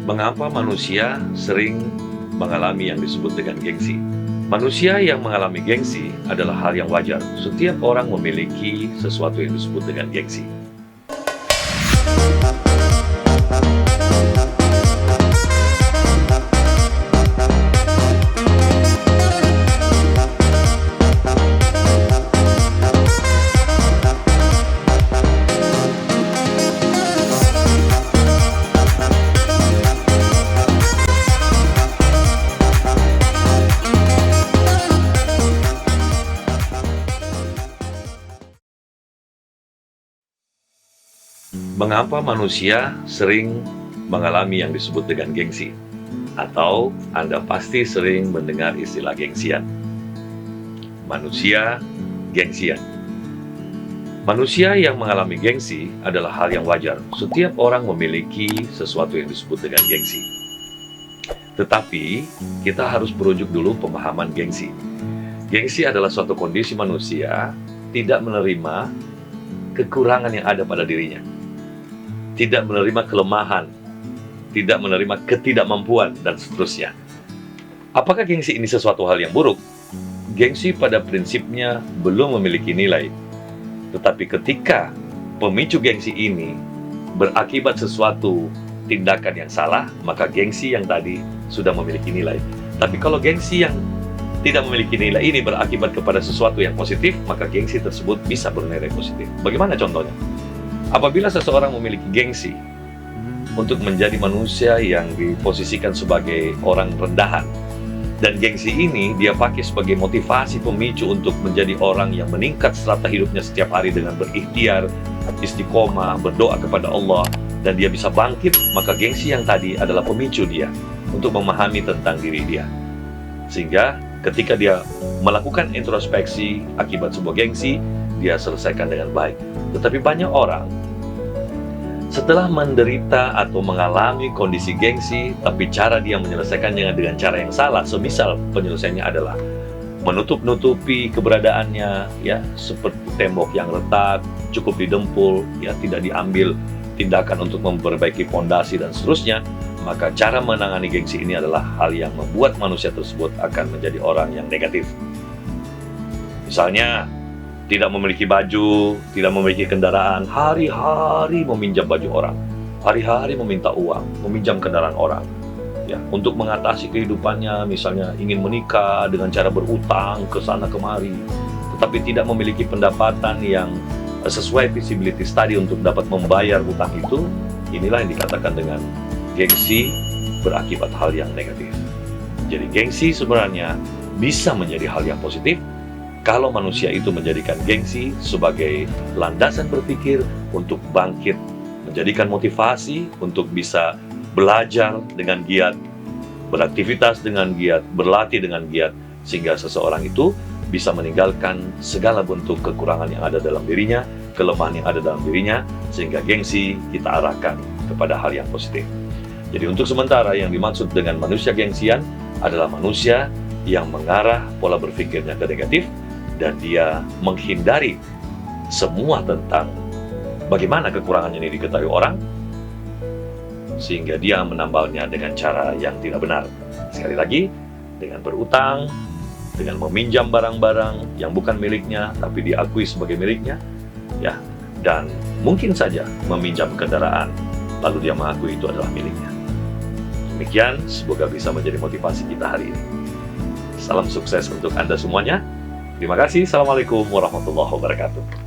Mengapa manusia sering mengalami yang disebut dengan gengsi? Manusia yang mengalami gengsi adalah hal yang wajar. Setiap orang memiliki sesuatu yang disebut dengan gengsi. Mengapa manusia sering mengalami yang disebut dengan gengsi? Atau Anda pasti sering mendengar istilah gengsian. Manusia gengsian. Manusia yang mengalami gengsi adalah hal yang wajar. Setiap orang memiliki sesuatu yang disebut dengan gengsi. Tetapi, kita harus merujuk dulu pemahaman gengsi. Gengsi adalah suatu kondisi manusia tidak menerima kekurangan yang ada pada dirinya. Tidak menerima kelemahan, tidak menerima ketidakmampuan, dan seterusnya. Apakah gengsi ini sesuatu hal yang buruk? Gengsi pada prinsipnya belum memiliki nilai. Tetapi ketika pemicu gengsi ini berakibat sesuatu tindakan yang salah, maka gengsi yang tadi sudah memiliki nilai. Tapi kalau gengsi yang tidak memiliki nilai ini berakibat kepada sesuatu yang positif, maka gengsi tersebut bisa bernilai positif. Bagaimana contohnya? Apabila seseorang memiliki gengsi untuk menjadi manusia yang diposisikan sebagai orang rendahan, dan gengsi ini dia pakai sebagai motivasi pemicu untuk menjadi orang yang meningkat strata hidupnya setiap hari dengan berikhtiar, istiqomah, berdoa kepada Allah, dan dia bisa bangkit, maka gengsi yang tadi adalah pemicu dia untuk memahami tentang diri dia. Sehingga ketika dia melakukan introspeksi akibat sebuah gengsi, dia selesaikan dengan baik. Tetapi banyak orang setelah menderita atau mengalami kondisi gengsi, tapi cara dia menyelesaikannya dengan cara yang salah, semisal penyelesaiannya adalah menutup-nutupi keberadaannya, ya, seperti tembok yang retak, cukup didempul, ya, tidak diambil tindakan untuk memperbaiki fondasi dan seterusnya, maka cara menangani gengsi ini adalah hal yang membuat manusia tersebut akan menjadi orang yang negatif. Misalnya, tidak memiliki baju, tidak memiliki kendaraan, hari-hari meminjam baju orang, hari-hari meminta uang, meminjam kendaraan orang, ya, untuk mengatasi kehidupannya. Misalnya ingin menikah dengan cara berutang ke sana kemari, tetapi tidak memiliki pendapatan yang sesuai visibility study untuk dapat membayar utang itu. Inilah yang dikatakan dengan gengsi berakibat hal yang negatif. Jadi gengsi sebenarnya bisa menjadi hal yang positif kalau manusia itu menjadikan gengsi sebagai landasan berpikir untuk bangkit, menjadikan motivasi untuk bisa belajar dengan giat, beraktivitas dengan giat, berlatih dengan giat, sehingga seseorang itu bisa meninggalkan segala bentuk kekurangan yang ada dalam dirinya, kelemahan yang ada dalam dirinya, sehingga gengsi kita arahkan kepada hal yang positif. Jadi untuk sementara yang dimaksud dengan manusia gengsian adalah manusia yang mengarah pola berpikirnya ke negatif, dan dia menghindari semua tentang bagaimana kekurangannya ini diketahui orang, sehingga dia menambalnya dengan cara yang tidak benar. Sekali lagi, dengan berutang, dengan meminjam barang-barang yang bukan miliknya, tapi diakui sebagai miliknya, ya, dan mungkin saja meminjam kendaraan, lalu dia mengakui itu adalah miliknya. Demikian, semoga bisa menjadi motivasi kita hari ini. Salam sukses untuk Anda semuanya. Terima kasih. Assalamualaikum warahmatullahi wabarakatuh.